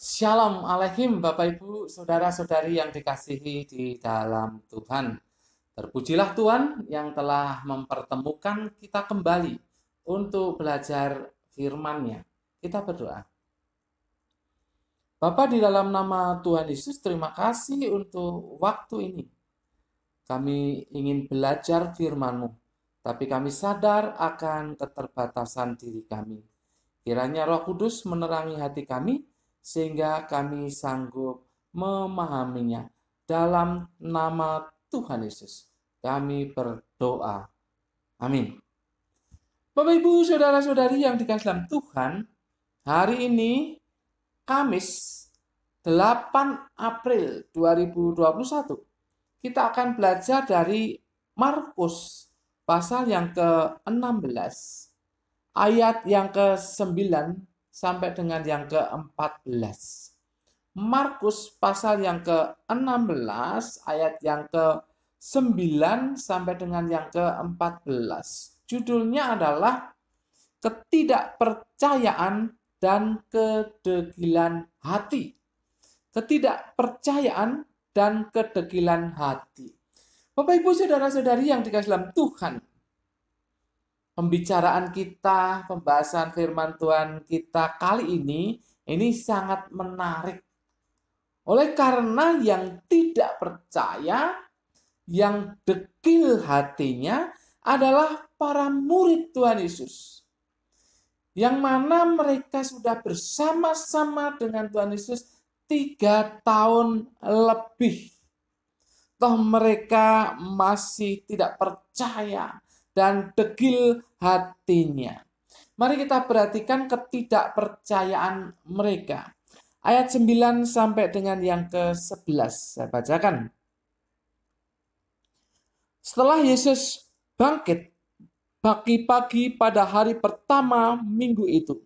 Shalom Alaikum Bapak Ibu, Saudara-saudari yang dikasihi di dalam Tuhan. Terpujilah Tuhan yang telah mempertemukan kita kembali untuk belajar firman-Nya. Kita berdoa. Bapa, di dalam nama Tuhan Yesus, terima kasih untuk waktu ini. Kami ingin belajar firman-Mu, tapi kami sadar akan keterbatasan diri kami. Kiranya Roh Kudus menerangi hati kami, sehingga kami sanggup memahaminya. Dalam nama Tuhan Yesus, kami berdoa. Amin. Bapak, Ibu, Saudara-saudari yang dikasihi dalam Tuhan, hari ini Kamis 8 April 2021, kita akan belajar dari Markus pasal yang ke-16, ayat yang ke-9 sampai dengan yang ke-14. Markus pasal yang ke-16 ayat yang ke-9 sampai dengan yang ke-14. Judulnya adalah ketidakpercayaan dan kedegilan hati. Ketidakpercayaan dan kedegilan hati. Bapak, Ibu, Saudara-saudari yang dikasihi dalam Tuhan, pembicaraan kita, pembahasan firman Tuhan kita kali ini sangat menarik. Oleh karena yang tidak percaya, yang degil hatinya adalah para murid Tuhan Yesus. Yang mana mereka sudah bersama-sama dengan Tuhan Yesus 3 tahun lebih. Toh mereka masih tidak percaya dan degil hatinya. Mari kita perhatikan ketidakpercayaan mereka. Ayat 9 sampai dengan yang ke-11. Saya bacakan. Setelah Yesus bangkit pagi-pagi pada hari pertama minggu itu,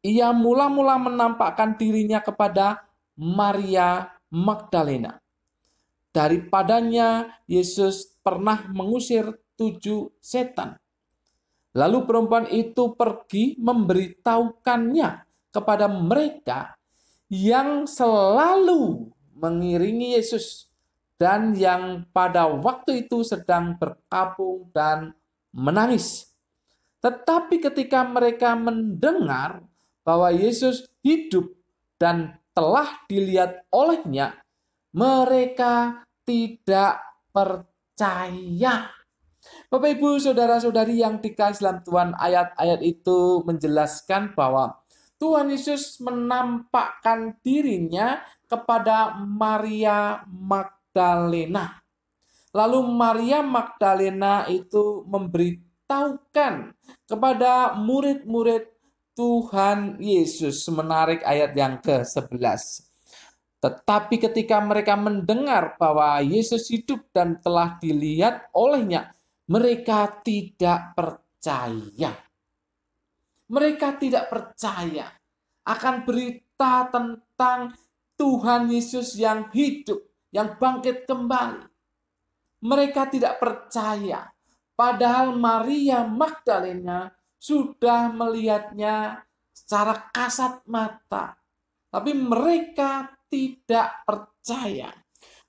Ia mula-mula menampakkan dirinya kepada Maria Magdalena. Daripadanya Yesus pernah mengusir 7 setan. Lalu perempuan itu pergi memberitahukannya kepada mereka yang selalu mengiringi Yesus dan yang pada waktu itu sedang berkabung dan menangis. Tetapi ketika mereka mendengar bahwa Yesus hidup dan telah dilihat olehnya, mereka tidak percaya. Bapak, Ibu, Saudara-saudari yang dikasihi dalam Tuhan, ayat-ayat itu menjelaskan bahwa Tuhan Yesus menampakkan dirinya kepada Maria Magdalena. Lalu Maria Magdalena itu memberitahukan kepada murid-murid Tuhan Yesus. Menarik ayat yang ke-11. Tetapi ketika mereka mendengar bahwa Yesus hidup dan telah dilihat olehnya, mereka tidak percaya. Mereka tidak percaya akan berita tentang Tuhan Yesus yang hidup, yang bangkit kembali. Mereka tidak percaya. Padahal Maria Magdalena sudah melihatnya secara kasat mata. Tapi mereka tidak percaya.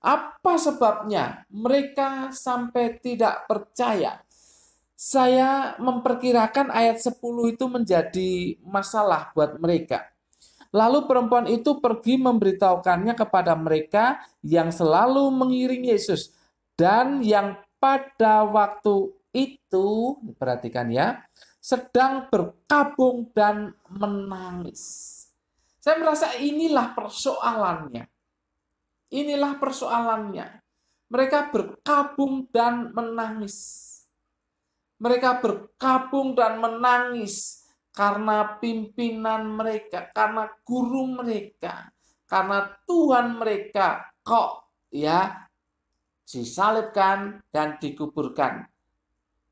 Apa sebabnya mereka sampai tidak percaya? Saya memperkirakan ayat 10 itu menjadi masalah buat mereka. Lalu perempuan itu pergi memberitahukannya kepada mereka yang selalu mengiringi Yesus dan yang pada waktu itu, perhatikan ya, sedang berkabung dan menangis. Saya merasa inilah persoalannya. Inilah persoalannya. Mereka berkabung dan menangis. Mereka berkabung dan menangis karena pimpinan mereka, karena guru mereka, karena Tuhan mereka kok ya disalibkan dan dikuburkan.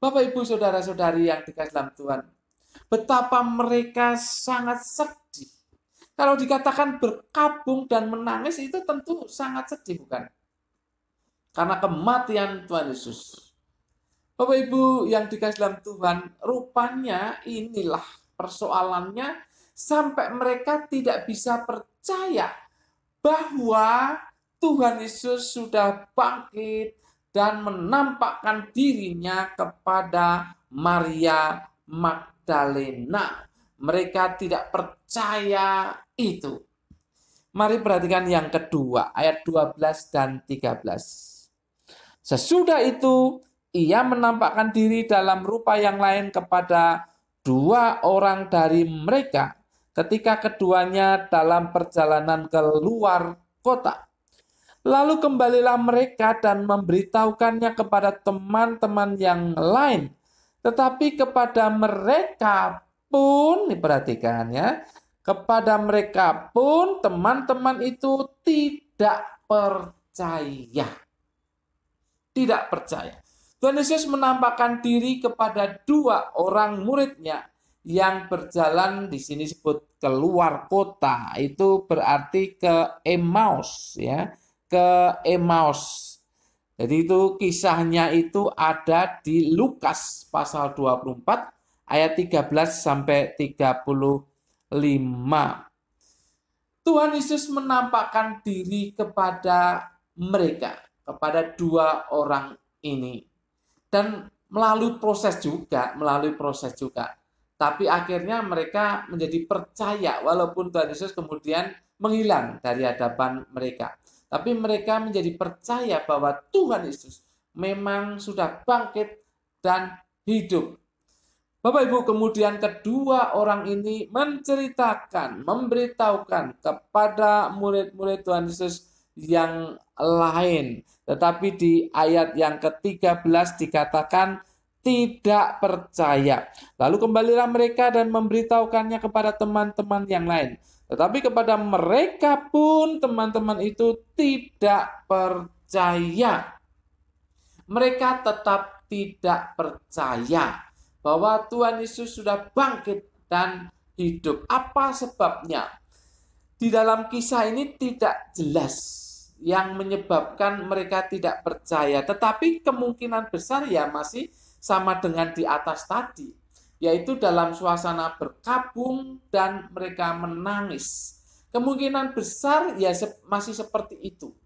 Bapak, Ibu, Saudara-saudari yang dikasihi dalam Tuhan, betapa mereka sangat sedih. Kalau dikatakan berkabung dan menangis itu tentu sangat sedih, bukan? Karena kematian Tuhan Yesus. Bapak, Ibu yang dikasihi dalam Tuhan, rupanya inilah persoalannya sampai mereka tidak bisa percaya bahwa Tuhan Yesus sudah bangkit dan menampakkan dirinya kepada Maria Magdalena. Mereka tidak percaya itu. Mari perhatikan yang kedua, ayat 12 dan 13. Sesudah itu, ia menampakkan diri dalam rupa yang lain kepada dua orang dari mereka ketika keduanya dalam perjalanan keluar kota. Lalu kembalilah mereka dan memberitahukannya kepada teman-teman yang lain. Tetapi kepada mereka pun, diperhatikan ya, kepada mereka pun teman-teman itu tidak percaya. Tidak percaya. Tuhan Yesus menampakkan diri kepada dua orang muridnya yang berjalan, di sini disebut keluar kota. Itu berarti ke Emmaus ya, ke Emmaus. Jadi itu kisahnya itu ada di Lukas pasal 24 ayat 13 sampai 35. Tuhan Yesus menampakkan diri kepada mereka, kepada dua orang ini. Dan melalui proses juga. Tapi akhirnya mereka menjadi percaya walaupun Tuhan Yesus kemudian menghilang dari hadapan mereka. Tapi mereka menjadi percaya bahwa Tuhan Yesus memang sudah bangkit dan hidup. Bapak Ibu, kemudian kedua orang ini menceritakan, memberitahukan kepada murid-murid Tuhan Yesus yang lain. Tetapi di ayat yang ke-13 dikatakan tidak percaya. Lalu kembalilah mereka dan memberitahukannya kepada teman-teman yang lain. Tetapi kepada mereka pun teman-teman itu tidak percaya. Mereka tetap tidak percaya bahwa Tuhan Yesus sudah bangkit dan hidup. Apa sebabnya? Di dalam kisah ini tidak jelas yang menyebabkan mereka tidak percaya. Tetapi kemungkinan besar ya masih sama dengan di atas tadi. Yaitu dalam suasana berkabung dan mereka menangis. Kemungkinan besar ya masih seperti itu.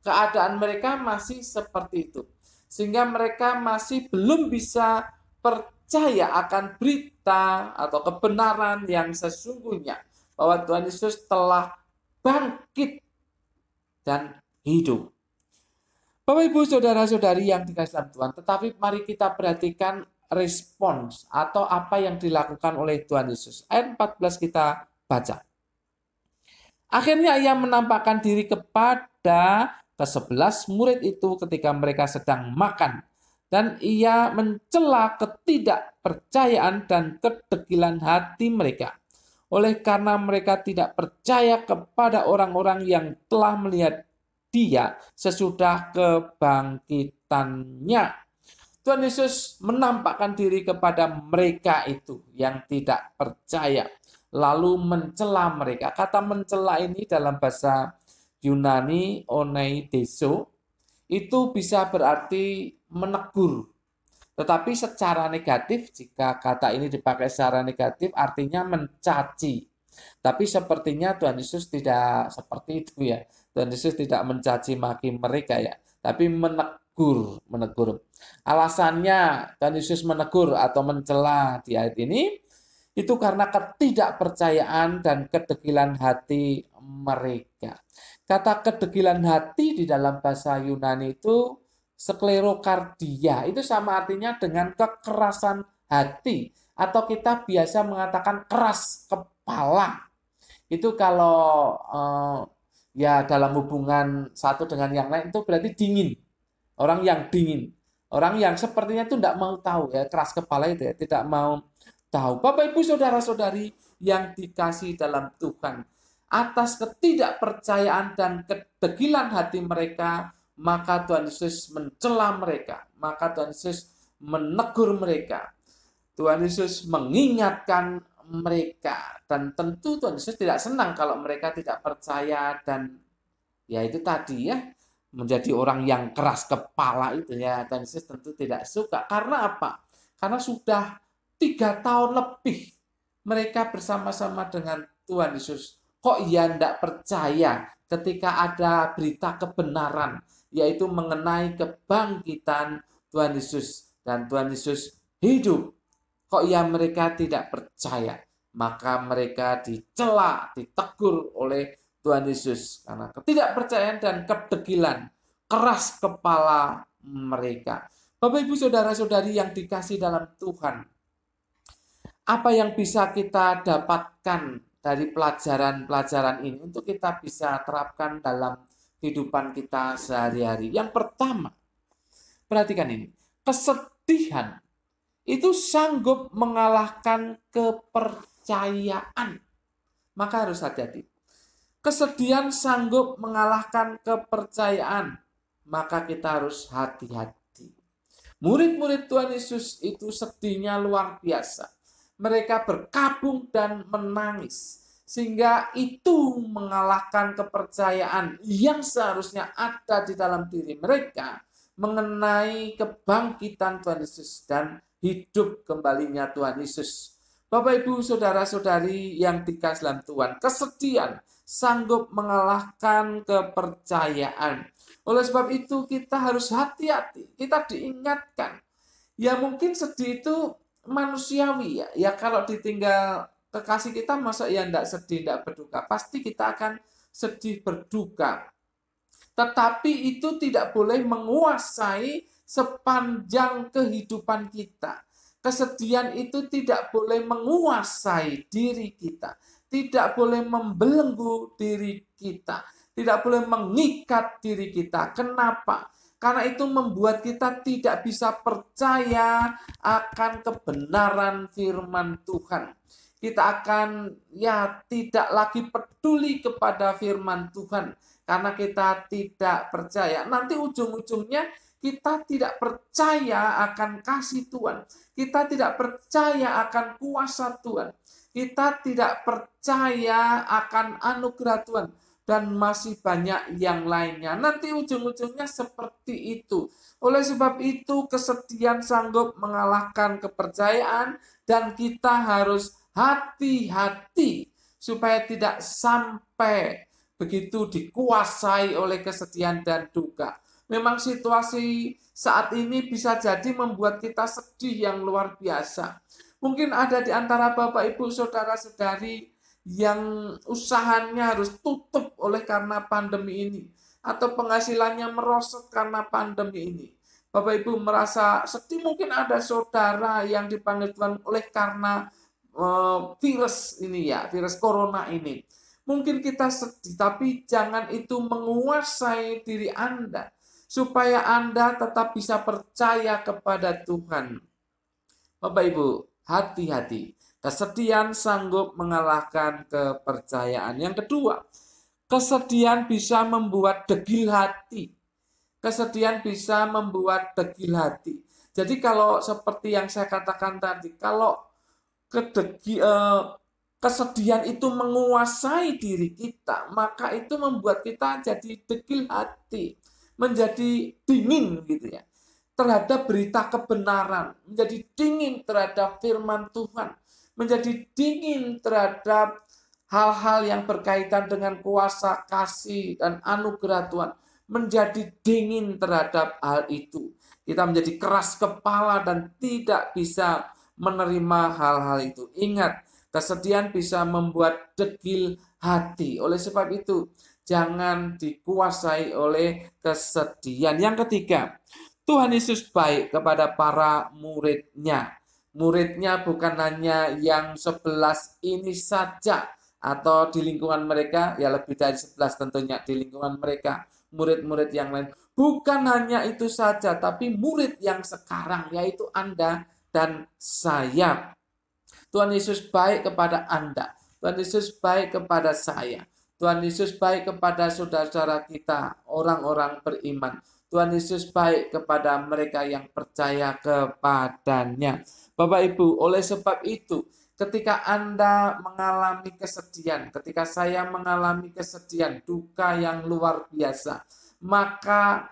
Keadaan mereka masih seperti itu. Sehingga mereka masih belum bisa percaya akan berita atau kebenaran yang sesungguhnya. Bahwa Tuhan Yesus telah bangkit dan hidup. Bapak Ibu saudara-saudari yang dikasihi dalam Tuhan, tetapi mari kita perhatikan respons atau apa yang dilakukan oleh Tuhan Yesus. Ayat 14 kita baca. Akhirnya ia menampakkan diri kepada ke-11 murid itu ketika mereka sedang makan. Dan ia mencela ketidakpercayaan dan kedegilan hati mereka. Oleh karena mereka tidak percaya kepada orang-orang yang telah melihat dia sesudah kebangkitannya. Tuhan Yesus menampakkan diri kepada mereka itu yang tidak percaya. Lalu mencela mereka. Kata mencela ini dalam bahasa Yunani, oneideso, itu bisa berarti menegur. Tetapi secara negatif, jika kata ini dipakai secara negatif, artinya mencaci. Tapi sepertinya Tuhan Yesus tidak seperti itu ya. Tuhan Yesus tidak mencaci maki mereka ya. Tapi menegur. Alasannya Tuhan Yesus menegur atau mencela di ayat ini, itu karena ketidakpercayaan dan kedegilan hati mereka. Kata kedegilan hati di dalam bahasa Yunani itu sklerokardia. Itu sama artinya dengan kekerasan hati. Atau kita biasa mengatakan keras kepala. Itu kalau ya dalam hubungan satu dengan yang lain itu berarti dingin. Orang yang dingin. Orang yang sepertinya itu tidak mau tahu ya. Keras kepala itu ya. Tidak mau tahu. Bapak Ibu saudara-saudari yang dikasihi dalam Tuhan, atas ketidakpercayaan dan kedegilan hati mereka, maka Tuhan Yesus mencela mereka, maka Tuhan Yesus menegur mereka. Tuhan Yesus mengingatkan mereka, dan tentu Tuhan Yesus tidak senang kalau mereka tidak percaya dan ya itu tadi ya, menjadi orang yang keras kepala itu ya. Tuhan Yesus tentu tidak suka. Karena apa? Karena sudah 3 tahun lebih mereka bersama-sama dengan Tuhan Yesus. Kok ia tidak percaya ketika ada berita kebenaran, yaitu mengenai kebangkitan Tuhan Yesus. Dan Tuhan Yesus hidup. Kok ya mereka tidak percaya? Maka mereka dicela, ditegur oleh Tuhan Yesus. Karena ketidakpercayaan dan kedegilan, keras kepala mereka. Bapak ibu saudara-saudari yang dikasih dalam Tuhan, apa yang bisa kita dapatkan dari pelajaran-pelajaran ini untuk kita bisa terapkan dalam kehidupan kita sehari-hari? Yang pertama, perhatikan ini, kesedihan itu sanggup mengalahkan kepercayaan. Maka harus hati-hati. Kesedihan sanggup mengalahkan kepercayaan. Maka kita harus hati-hati. Murid-murid Tuhan Yesus itu sedihnya luar biasa. Mereka berkabung dan menangis. Sehingga itu mengalahkan kepercayaan yang seharusnya ada di dalam diri mereka mengenai kebangkitan Tuhan Yesus dan hidup kembalinya Tuhan Yesus. Bapak ibu saudara-saudari yang dikasih dalam Tuhan, kesedihan sanggup mengalahkan kepercayaan. Oleh sebab itu kita harus hati-hati, kita diingatkan. Ya mungkin sedih itu manusiawi ya. Ya kalau ditinggal kekasih kita masa ya tidak sedih, tidak berduka. Pasti kita akan sedih berduka. Tetapi itu tidak boleh menguasai sepanjang kehidupan kita. Kesedihan itu tidak boleh menguasai diri kita. Tidak boleh membelenggu diri kita. Tidak boleh mengikat diri kita. Kenapa? Karena itu membuat kita tidak bisa percaya akan kebenaran firman Tuhan. Kita akan tidak lagi peduli kepada firman Tuhan. Karena kita tidak percaya. Nanti ujung-ujungnya kita tidak percaya akan kasih Tuhan. Kita tidak percaya akan kuasa Tuhan. Kita tidak percaya akan anugerah Tuhan. Dan masih banyak yang lainnya. Nanti ujung-ujungnya seperti itu. Oleh sebab itu kesedihan sanggup mengalahkan kepercayaan. Dan kita harus hati-hati supaya tidak sampai begitu dikuasai oleh kesedihan dan duka. Memang situasi saat ini bisa jadi membuat kita sedih yang luar biasa. Mungkin ada di antara Bapak Ibu saudara-saudari yang usahanya harus tutup oleh karena pandemi ini. Atau penghasilannya merosot karena pandemi ini. Bapak Ibu merasa sedih, mungkin ada saudara yang dipanggil Tuhan oleh karena virus ini ya, virus corona ini. Mungkin kita sedih, tapi jangan itu menguasai diri Anda. Supaya Anda tetap bisa percaya kepada Tuhan. Bapak Ibu, hati-hati. Kesedihan sanggup mengalahkan kepercayaan. Yang kedua, kesedihan bisa membuat degil hati. Kesedihan bisa membuat degil hati. Jadi kalau seperti yang saya katakan tadi, kalau kesedihan itu menguasai diri kita, maka itu membuat kita jadi degil hati, menjadi dingin gitu ya, terhadap berita kebenaran, menjadi dingin terhadap firman Tuhan, menjadi dingin terhadap hal-hal yang berkaitan dengan kuasa kasih dan anugerah Tuhan, menjadi dingin terhadap hal itu. Kita menjadi keras kepala dan tidak bisa menerima hal-hal itu. Ingat, kesedihan bisa membuat degil hati. Oleh sebab itu, jangan dikuasai oleh kesedihan. Yang ketiga, Tuhan Yesus baik kepada para murid-Nya. Murid-Nya bukan hanya yang 11 ini saja, atau di lingkungan mereka, ya lebih dari 11 tentunya di lingkungan mereka, murid-murid yang lain. Bukan hanya itu saja, tapi murid yang sekarang, yaitu Anda dan saya. Tuhan Yesus baik kepada Anda. Tuhan Yesus baik kepada saya. Tuhan Yesus baik kepada saudara-saudara kita, orang-orang beriman. Tuhan Yesus baik kepada mereka yang percaya kepadanya. Bapak Ibu, oleh sebab itu, ketika Anda mengalami kesedihan, ketika saya mengalami kesedihan, duka yang luar biasa, maka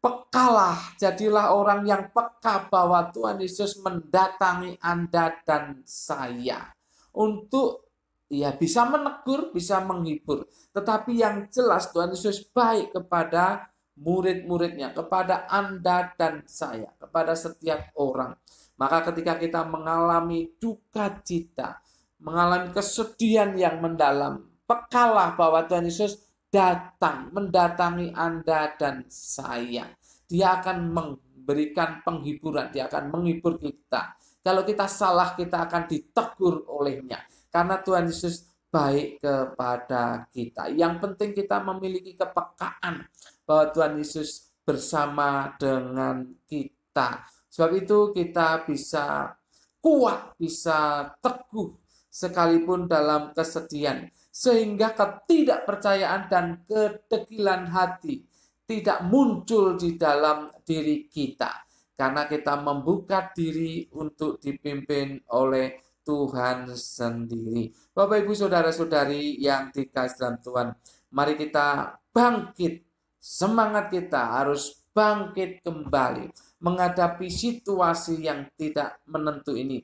pekalah, jadilah orang yang peka bahwa Tuhan Yesus mendatangi Anda dan saya. untuk ya bisa menegur, bisa menghibur. Tetapi yang jelas Tuhan Yesus baik kepada murid-muridnya, kepada Anda dan saya, kepada setiap orang. Maka ketika kita mengalami duka cita, mengalami kesedihan yang mendalam, pekalah bahwa Tuhan Yesus datang, mendatangi Anda dan saya. Dia akan memberikan penghiburan, dia akan menghibur kita. Kalau kita salah, kita akan ditegur olehnya. Karena Tuhan Yesus baik kepada kita. Yang penting kita memiliki kepekaan bahwa Tuhan Yesus bersama dengan kita. Sebab itu kita bisa kuat, bisa teguh sekalipun dalam kesedihan. Sehingga ketidakpercayaan dan kedegilan hati tidak muncul di dalam diri kita. Karena kita membuka diri untuk dipimpin oleh Tuhan sendiri. Bapak, Ibu, Saudara-saudari yang dikasihi dalam Tuhan, mari kita bangkit. Semangat kita harus bangkit kembali menghadapi situasi yang tidak menentu ini.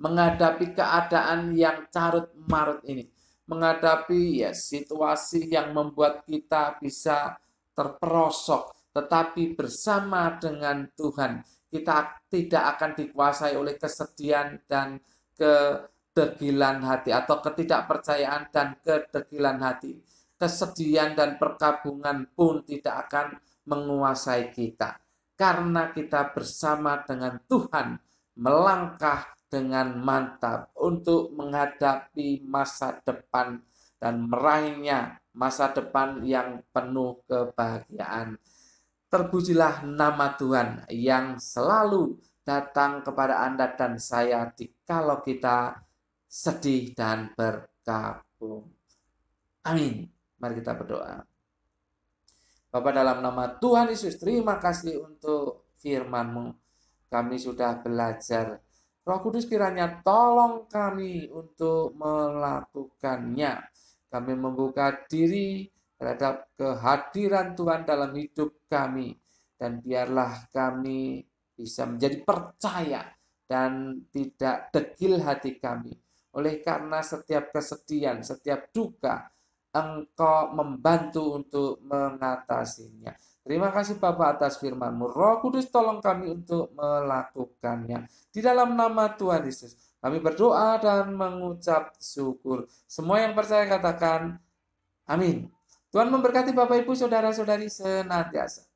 Menghadapi keadaan yang carut-marut ini. Menghadapi situasi yang membuat kita bisa terperosok, tetapi bersama dengan Tuhan kita tidak akan dikuasai oleh kesedihan dan kedegilan hati atau ketidakpercayaan dan kedegilan hati. Kesedihan dan perkabungan pun tidak akan menguasai kita karena kita bersama dengan Tuhan melangkah dengan mantap untuk menghadapi masa depan dan meraihnya masa depan yang penuh kebahagiaan. Terpujilah nama Tuhan yang selalu datang kepada Anda dan saya kalau kita sedih dan berkabung. Amin. Mari kita berdoa. Bapa, dalam nama Tuhan Yesus, terima kasih untuk firman-Mu. Kami sudah belajar. Roh Kudus kiranya tolong kami untuk melakukannya. Kami membuka diri terhadap kehadiran Tuhan dalam hidup kami. Dan biarlah kami bisa menjadi percaya dan tidak degil hati kami. Oleh karena setiap kesedihan, setiap duka, Engkau membantu untuk mengatasinya. Terima kasih Bapa atas firman-Mu. Roh Kudus tolong kami untuk melakukannya. Di dalam nama Tuhan Yesus, kami berdoa dan mengucap syukur. Semua yang percaya katakan amin. Tuhan memberkati Bapak Ibu Saudara-saudari senantiasa.